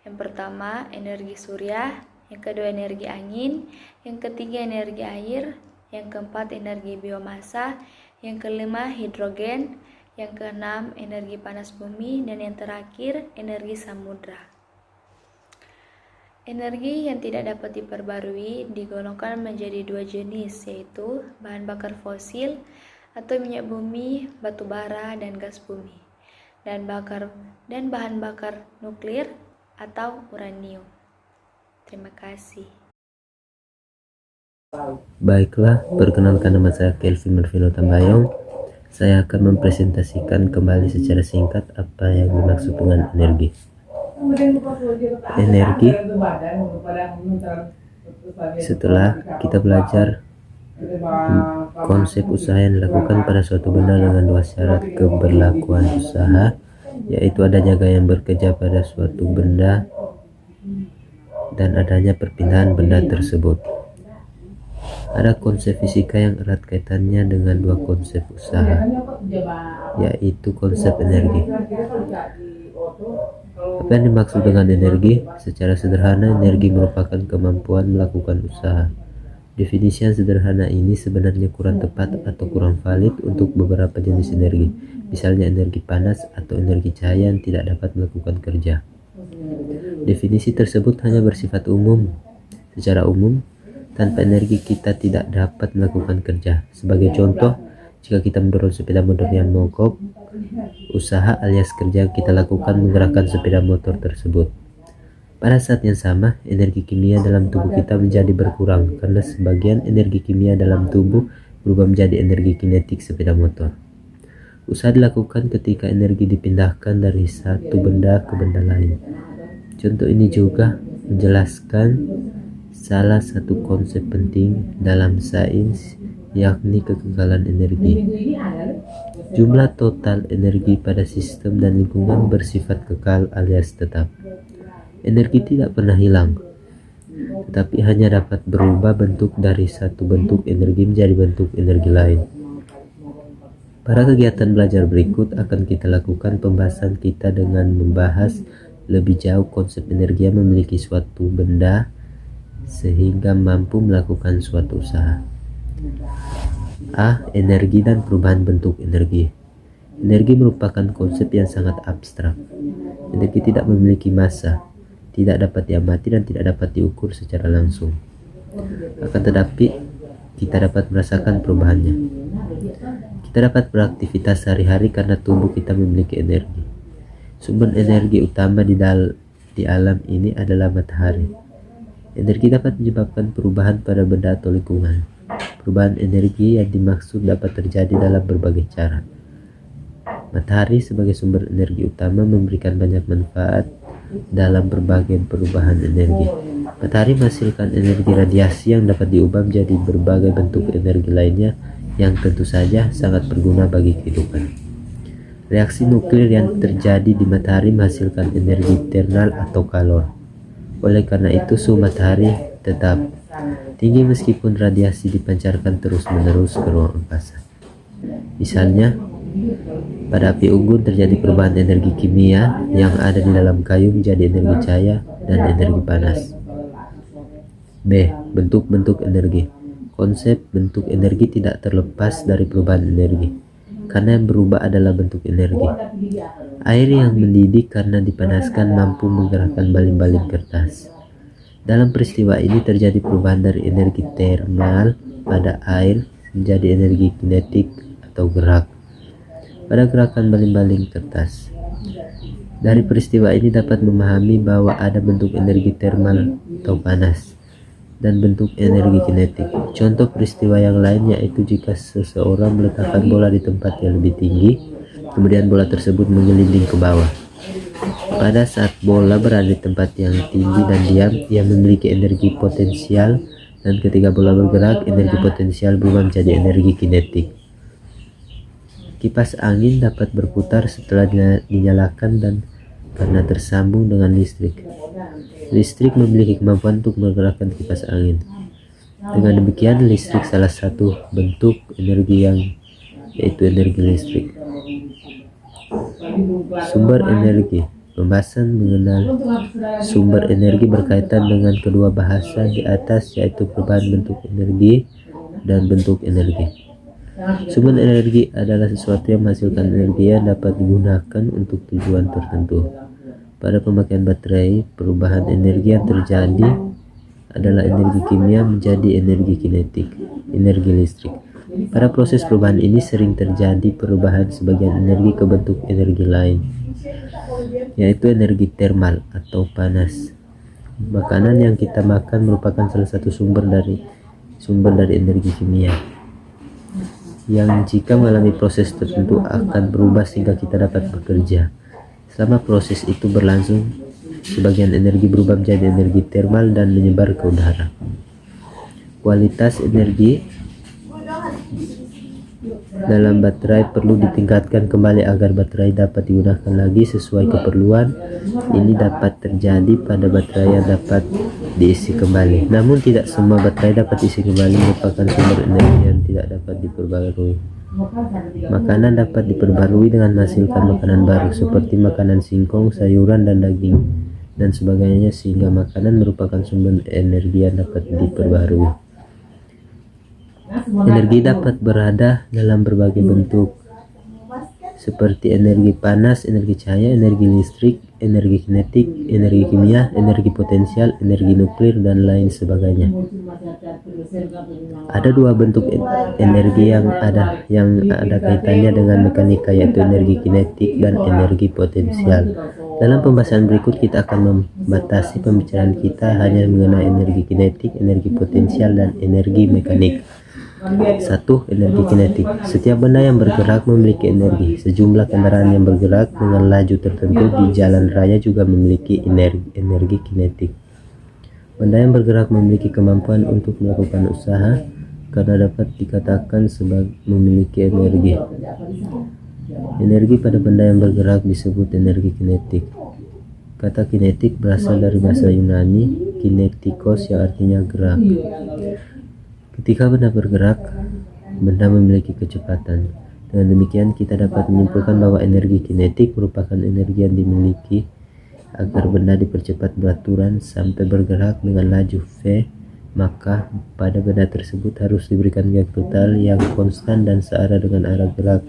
Yang pertama, energi surya. Yang kedua, energi angin. Yang ketiga, energi air. Yang keempat, energi biomasa. Yang kelima, hidrogen. Yang keenam, energi panas bumi. Dan yang terakhir, energi samudra. Energi yang tidak dapat diperbarui digolongkan menjadi 2 jenis, yaitu bahan bakar fosil atau minyak bumi, batu bara, dan gas bumi, dan bahan bakar nuklir atau uranium. Terima kasih. Baiklah, perkenalkan nama saya Kelvin Marvino Tambayong. Saya akan mempresentasikan kembali secara singkat apa yang dimaksud dengan energi. Energi, setelah kita belajar konsep usaha yang dilakukan pada suatu benda dengan 2 syarat keberlakuan usaha, yaitu adanya gaya yang bekerja pada suatu benda dan adanya perpindahan benda tersebut. Ada konsep fisika yang erat kaitannya dengan 2 konsep usaha, yaitu konsep energi. Apa yang dimaksud dengan energi? Secara sederhana, energi merupakan kemampuan melakukan usaha. Definisi yang sederhana ini sebenarnya kurang tepat atau kurang valid untuk beberapa jenis energi, misalnya energi panas atau energi cahaya yang tidak dapat melakukan kerja. Definisi tersebut hanya bersifat umum. Secara umum, tanpa energi kita tidak dapat melakukan kerja. Sebagai contoh, jika kita mendorong sepeda motor yang mogok, usaha alias kerja yang kita lakukan menggerakkan sepeda motor tersebut. Pada saat yang sama, energi kimia dalam tubuh kita menjadi berkurang karena sebagian energi kimia dalam tubuh berubah menjadi energi kinetik sepeda motor. Usaha dilakukan ketika energi dipindahkan dari satu benda ke benda lain. Contoh ini juga menjelaskan salah satu konsep penting dalam sains, yakni kekekalan energi. Jumlah total energi pada sistem dan lingkungan bersifat kekal alias tetap. Energi tidak pernah hilang, tetapi hanya dapat berubah bentuk dari satu bentuk energi menjadi bentuk energi lain. Pada kegiatan belajar berikut akan kita lakukan pembahasan kita dengan membahas lebih jauh konsep energi yang memiliki suatu benda sehingga mampu melakukan suatu usaha. A. Energi dan perubahan bentuk energi. Energi merupakan konsep yang sangat abstrak. Energi tidak memiliki massa, tidak dapat diamati dan tidak dapat diukur secara langsung. Akan tetapi, kita dapat merasakan perubahannya. Kita dapat beraktivitas sehari-hari karena tubuh kita memiliki energi. Sumber energi utama di alam ini adalah matahari. Energi dapat menyebabkan perubahan pada benda atau lingkungan. Perubahan energi yang dimaksud dapat terjadi dalam berbagai cara. Matahari sebagai sumber energi utama memberikan banyak manfaat dalam berbagai perubahan energi. Matahari menghasilkan energi radiasi yang dapat diubah menjadi berbagai bentuk energi lainnya yang tentu saja sangat berguna bagi kehidupan. Reaksi nuklir yang terjadi di matahari menghasilkan energi thermal atau kalor. Oleh karena itu suhu matahari tetap tinggi meskipun radiasi dipancarkan terus-menerus ke ruang angkasa. Misalnya, pada api unggun terjadi perubahan energi kimia yang ada di dalam kayu menjadi energi cahaya dan energi panas. B. Bentuk-bentuk energi. Konsep bentuk energi tidak terlepas dari perubahan energi, karena yang berubah adalah bentuk energi. Air yang mendidih karena dipanaskan mampu menggerakkan baling-baling kertas. Dalam peristiwa ini terjadi perubahan dari energi thermal pada air menjadi energi kinetik atau gerak pada gerakan baling-baling kertas. Dari peristiwa ini dapat memahami bahwa ada bentuk energi thermal atau panas dan bentuk energi kinetik. Contoh peristiwa yang lain yaitu jika seseorang meletakkan bola di tempat yang lebih tinggi, kemudian bola tersebut menggelinding ke bawah. Pada saat bola berada di tempat yang tinggi dan diam, ia memiliki energi potensial, dan ketika bola bergerak, energi potensial berubah menjadi energi kinetik. Kipas angin dapat berputar setelah dinyalakan dan karena tersambung dengan listrik. Listrik memiliki kemampuan untuk menggerakkan kipas angin. Dengan demikian, listrik salah satu bentuk energi yaitu energi listrik. Sumber energi. Pembahasan mengenal sumber energi berkaitan dengan kedua bahasan di atas, yaitu perubahan bentuk energi dan bentuk energi. Sumber energi adalah sesuatu yang menghasilkan energi yang dapat digunakan untuk tujuan tertentu. Pada pemakaian baterai, perubahan energi yang terjadi adalah energi kimia menjadi energi kinetik, energi listrik. Pada proses perubahan ini sering terjadi perubahan sebagian energi ke bentuk energi lain, yaitu energi thermal atau panas. Makanan yang kita makan merupakan salah satu sumber dari energi kimia, yang jika mengalami proses tertentu akan berubah sehingga kita dapat bekerja. Selama proses itu berlangsung, sebagian energi berubah menjadi energi thermal dan menyebar ke udara. Kualitas energi dalam baterai perlu ditingkatkan kembali agar baterai dapat digunakan lagi sesuai keperluan. Ini dapat terjadi pada baterai yang dapat diisi kembali. Namun tidak semua baterai dapat diisi kembali, merupakan sumber energi yang tidak dapat diperbarui. Makanan dapat diperbarui dengan menghasilkan makanan baru seperti makanan singkong, sayuran, dan daging dan sebagainya, sehingga makanan merupakan sumber energi yang dapat diperbarui. Energi dapat berada dalam berbagai bentuk seperti energi panas, energi cahaya, energi listrik, energi kinetik, energi kimia, energi potensial, energi nuklir, dan lain sebagainya. Ada dua bentuk energi yang ada kaitannya dengan mekanika, yaitu energi kinetik dan energi potensial. Dalam pembahasan berikut kita akan membatasi pembicaraan kita hanya mengenai energi kinetik, energi potensial, dan energi mekanik. 1. Energi kinetik. Setiap benda yang bergerak memiliki energi. Sejumlah kendaraan yang bergerak dengan laju tertentu di jalan raya juga memiliki energi kinetik. Benda yang bergerak memiliki kemampuan untuk melakukan usaha karena dapat dikatakan sebagai memiliki energi. Energi pada benda yang bergerak disebut energi kinetik. Kata kinetik berasal dari bahasa Yunani kinetikos yang artinya gerak. Ketika benda bergerak, benda memiliki kecepatan. Dengan demikian, kita dapat menyimpulkan bahwa energi kinetik merupakan energi yang dimiliki agar benda dipercepat beraturan sampai bergerak dengan laju v, maka pada benda tersebut harus diberikan gerak total yang konstan dan searah dengan arah gerak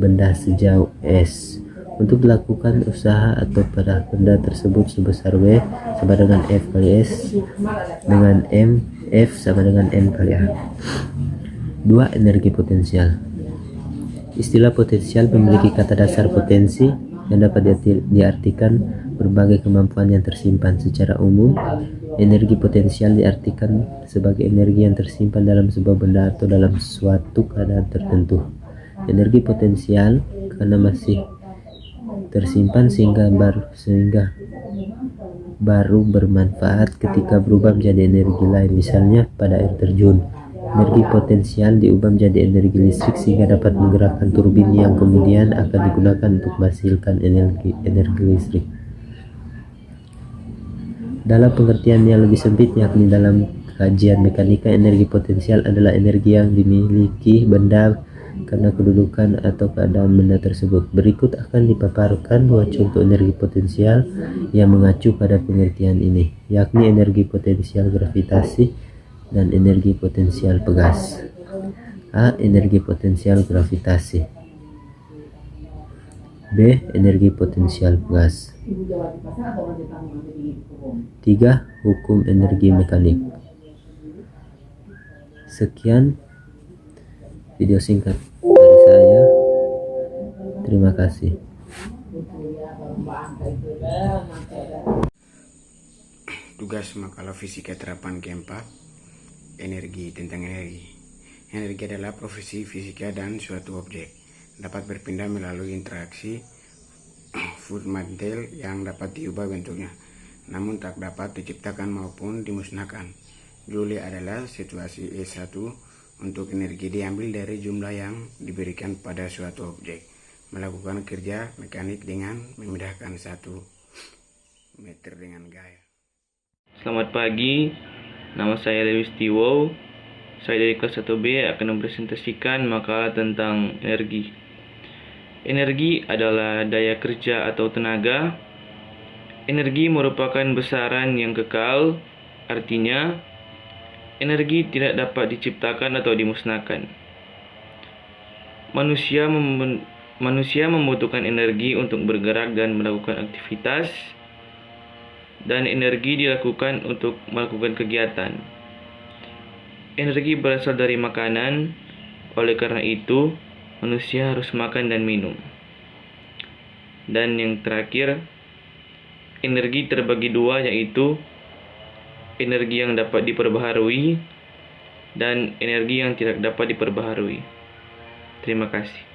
benda sejauh s. Untuk dilakukan usaha atau pada benda tersebut sebesar W sama dengan F kali S dengan M, F sama dengan N kali A. 2. Energi potensial. Istilah potensial memiliki kata dasar potensi yang dapat diartikan berbagai kemampuan yang tersimpan. Secara umum, energi potensial diartikan sebagai energi yang tersimpan dalam sebuah benda atau dalam suatu keadaan tertentu. Energi potensial karena masih tersimpan sehingga baru bermanfaat ketika berubah menjadi energi lain. Misalnya pada air terjun, energi potensial diubah menjadi energi listrik sehingga dapat menggerakkan turbin yang kemudian akan digunakan untuk menghasilkan energi listrik. Dalam pengertian yang lebih sempit, yakni dalam kajian mekanika, energi potensial adalah energi yang dimiliki benda karena kedudukan atau keadaan benda tersebut. Berikut akan dipaparkan dua contoh energi potensial yang mengacu pada pengertian ini, yakni energi potensial gravitasi dan energi potensial pegas. A. Energi potensial gravitasi. B. Energi potensial pegas. 3. Hukum energi mekanik. Sekian video singkat dari saya. Terima kasih. Tugas makalah fisika terapan keempat, energi. Tentang energi. Energi adalah profesi fisika dan suatu objek dapat berpindah melalui interaksi fundamental yang dapat diubah bentuknya, namun tak dapat diciptakan maupun dimusnahkan. Joule adalah situasi E1 untuk energi diambil dari jumlah yang diberikan pada suatu objek melakukan kerja mekanik dengan memindahkan satu meter dengan gaya. Selamat pagi, nama saya Lewis Tiwo. Saya dari kelas 1B akan mempresentasikan makalah tentang energi. Energi adalah daya kerja atau tenaga. Energi merupakan besaran yang kekal, artinya energi tidak dapat diciptakan atau dimusnahkan. Manusia membutuhkan energi untuk bergerak dan melakukan aktivitas, dan energi dilakukan untuk melakukan kegiatan. Energi berasal dari makanan, oleh karena itu manusia harus makan dan minum. Dan yang terakhir, energi terbagi dua, yaitu energi yang dapat diperbaharui dan energi yang tidak dapat diperbaharui. Terima kasih.